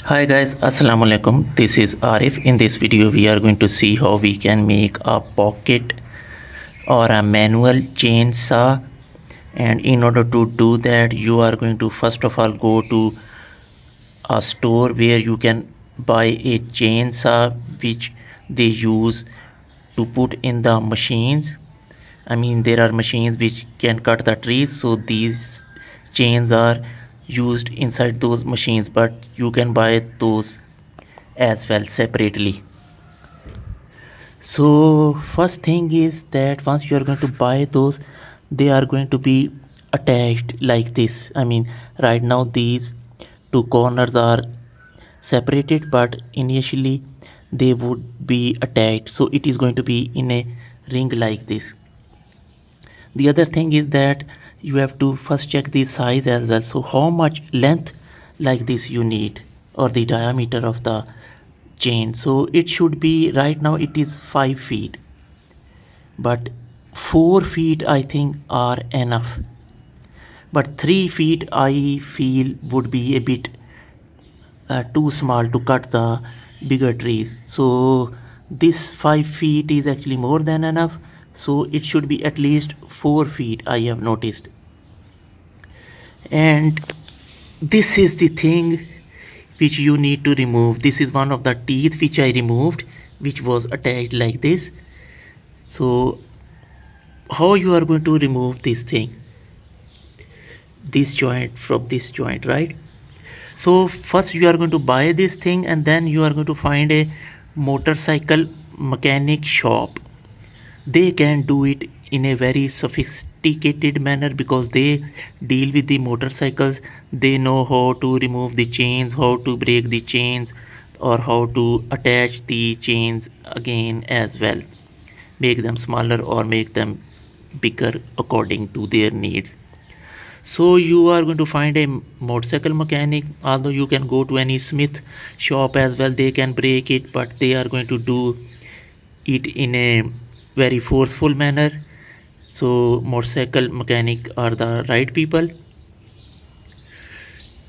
Hi guys, assalamu alaikum. This is Arif. In this video we are going to see how we can make a pocket or a manual chainsaw, and in order to do that you are going to first of all go to a store where you can buy a chainsaw which they use to put in the machines. There are machines which can cut the trees, so these chains are used inside those machines, but you can buy those as well separately. So first thing is that once you are going to buy those, they are going to be attached like this. Right now these two corners are separated, but initially they would be attached, so it is going to be in a ring like this. The other thing is that you have to first check the size as well. So how much length like this you need, or the diameter of the chain. So it should be, right now it is 5 feet, but 4 feet I think are enough, but 3 feet I feel would be a bit too small to cut the bigger trees. So this 5 feet is actually more than enough, so it should be at least 4 feet, I have noticed. And this is the thing which you need to remove. This is one of the teeth which I removed, which was attached like this. So how you are going to remove this thing, this joint from this joint, right? So first you are going to buy this thing, and then you are going to find a motorcycle mechanic shop. They can do it in a very sophisticated manner because they deal with the motorcycles. They know how to remove the chains, how to break the chains, or how to attach the chains again as well, make them smaller or make them bigger according to their needs. So you are going to find a motorcycle mechanic, although you can go to any smith shop as well. They can break it, but they are going to do it in a very forceful manner. So motorcycle mechanic are the right people.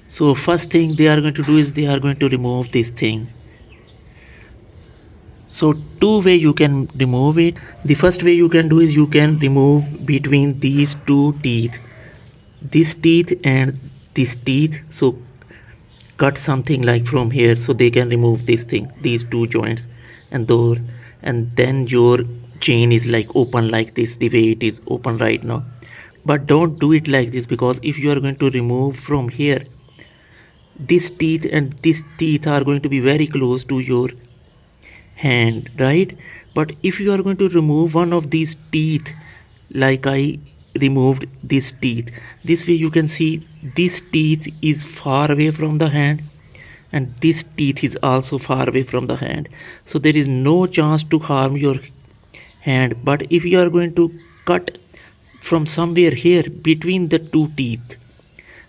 So first thing they are going to do is they are going to remove this thing. So two way you can remove it. The first way you can do is you can remove between these two teeth, this teeth and this teeth. So cut something like from here, so they can remove this thing, these two joints, and those, and then your chain is like open like this, the way it is open right now. But don't do it like this, because if you are going to remove from here, this teeth and this teeth are going to be very close to your hand, right? But if you are going to remove one of these teeth, like I removed this teeth, this way you can see this teeth is far away from the hand, and this teeth is also far away from the hand, so there is no chance to harm your hand. But if you are going to cut from somewhere here between the two teeth,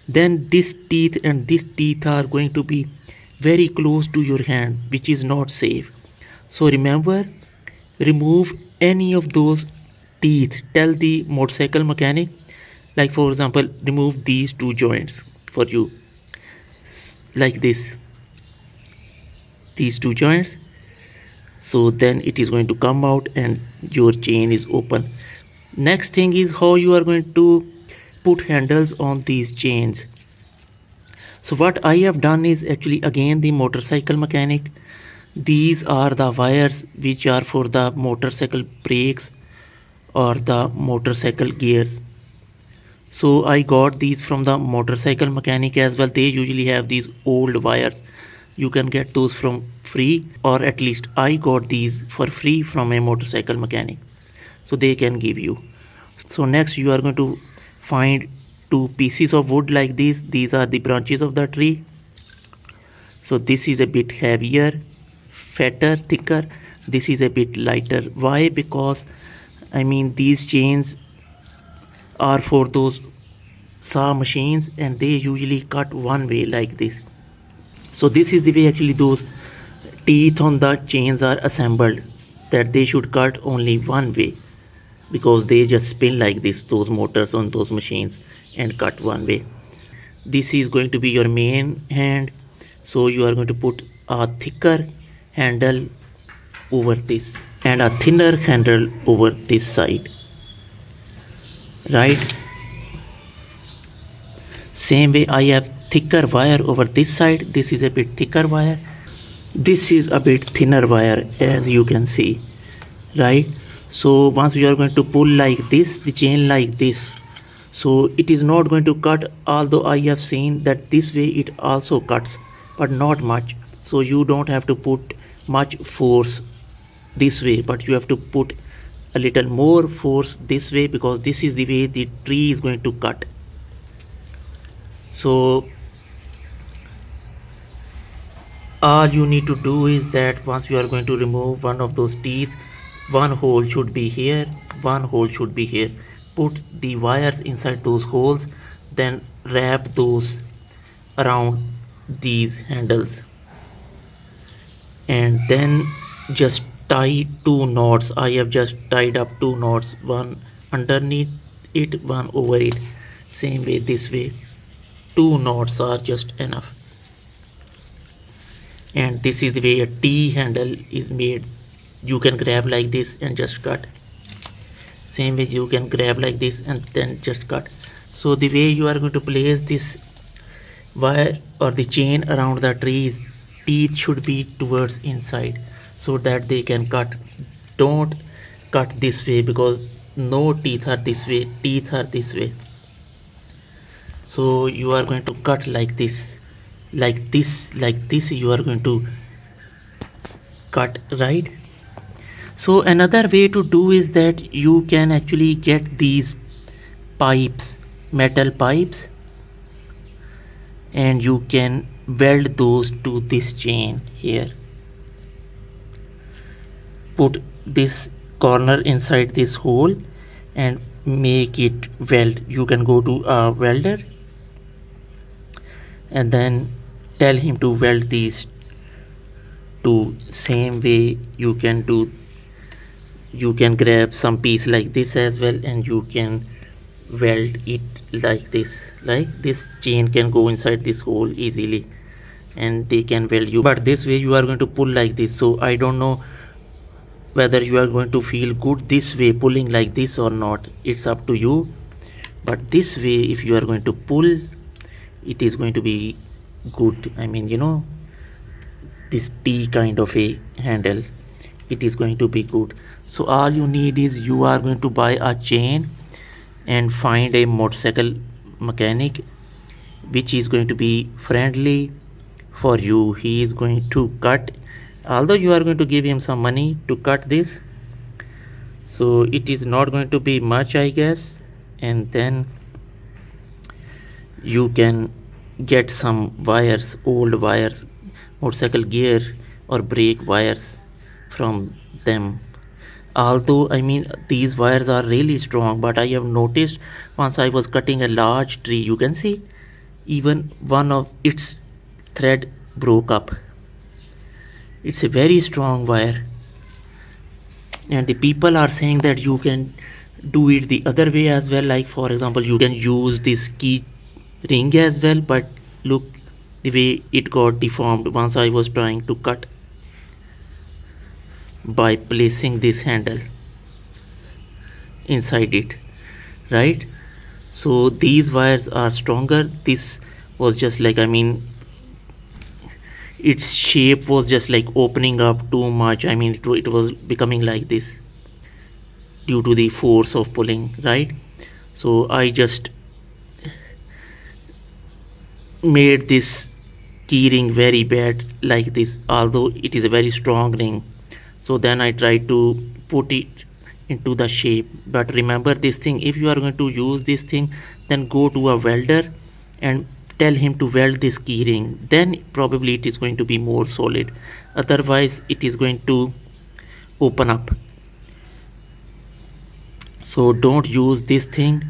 then this teeth and this teeth are going to be very close to your hand, which is not safe. So remember, remove any of those teeth. Tell the motorcycle mechanic, like for example, remove these two joints for you, like this, these two joints. So then it is going to come out and your chain is open. Next thing is how you are going to put handles on these chains. So what I have done is actually again the motorcycle mechanic. These are the wires which are for the motorcycle brakes or the motorcycle gears. So I got these from the motorcycle mechanic as well. They usually have these old wires. You can get those from free, or at least I got these for free from a motorcycle mechanic, so they can give you. So next you are going to find two pieces of wood like this. These are the branches of the tree. So this is a bit heavier, fatter, thicker. This is a bit lighter. Why? Because these chains are for those saw machines, and they usually cut one way like this. So this is the way actually those teeth on the chains are assembled, that they should cut only one way, because they just spin like this, those motors on those machines, and cut one way. This is going to be your main hand. So you are going to put a thicker handle over this and a thinner handle over this side, right? Same way I have thicker wire over this side. This is a bit thicker wire, this is a bit thinner wire, as you can see, right? So once you are going to pull like this, the chain like this, so it is not going to cut, although I have seen that this way it also cuts, but not much. So you don't have to put much force this way, but you have to put a little more force this way, because this is the way the tree is going to cut. So all you need to do is that once you are going to remove one of those teeth, one hole should be here, one hole should be here. Put the wires inside those holes, then wrap those around these handles, and then just tie two knots. I have just tied up two knots, one underneath it, one over it. Same way this way, two knots are just enough. And this is the way a T handle is made. You can grab like this and just cut. Same way you can grab like this and then just cut. So the way you are going to place this wire or the chain around the trees, teeth should be towards inside so that they can cut. Don't cut this way, because no teeth are this way, teeth are this way. So you are going to cut like this, like this, like this. You are going to cut, right? So another way to do is that you can actually get these pipes, metal pipes, and you can weld those to this chain here. Put this corner inside this hole and make it weld. You can go to a welder and then tell him to weld these two. Same way you can do, you can grab some piece like this as well and you can weld it like this. Like this chain can go inside this hole easily and they can weld you, but this way you are going to pull like this. So I don't know whether you are going to feel good this way, pulling like this, or not. It's up to you, but this way if you are going to pull, it is going to be good. I mean, you know, this T kind of a handle, it is going to be good. So all you need is you are going to buy a chain and find a motorcycle mechanic which is going to be friendly for you. He is going to cut, although you are going to give him some money to cut this, so it is not going to be much, I guess. And then you can get some wires, old wires, motorcycle gear or brake wires from them. Although I mean these wires are really strong, but I have noticed once I was cutting a large tree, you can see even one of its thread broke up. It's a very strong wire, and the people are saying that you can do it the other way as well. Like for example, you can use this key ring as well, but look the way it got deformed once I was trying to cut by placing this handle inside it, right? So these wires are stronger. This was just like, I mean, its shape was just like opening up too much. I mean it was becoming like this due to the force of pulling, right? So I just made this key ring very bad like this, although it is a very strong ring. So then I tried to put it into the shape. But remember this thing, if you are going to use this thing, then go to a welder and tell him to weld this key ring, then probably it is going to be more solid. Otherwise it is going to open up. So don't use this thing,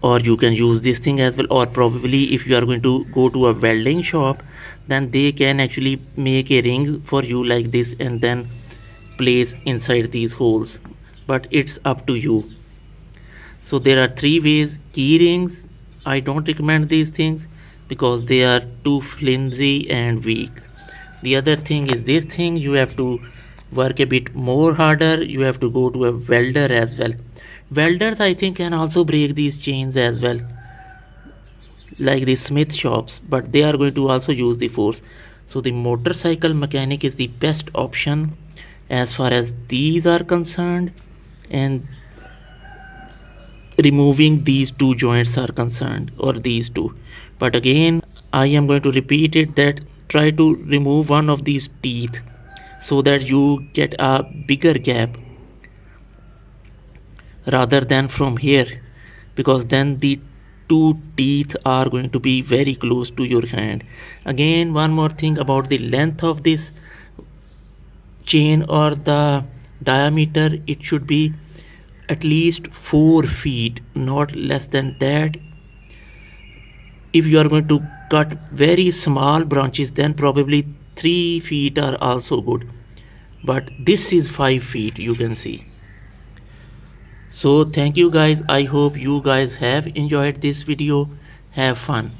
or you can use this thing as well. Or probably if you are going to go to a welding shop, then they can actually make a ring for you like this and then place inside these holes, but it's up to you. So there are three ways. Key rings, I don't recommend these things. because they are too flimsy and weak. The other thing is this thing, you have to work a bit more harder. You have to go to a welder as well. Welders I think can also break these chains as well, like the smith shops, but they are going to also use the force. So the motorcycle mechanic is the best option as far as these are concerned, and removing these two joints are concerned, or these two. But again, I am going to repeat it, that try to remove one of these teeth so that you get a bigger gap rather than from here, because then the two teeth are going to be very close to your hand. Again, one more thing about the length of this chain or the diameter, it should be at least 4 feet, not less than that. If you are going to cut very small branches, then probably 3 feet are also good, but this is 5 feet, you can see. So thank you guys, I hope you guys have enjoyed this video. Have fun.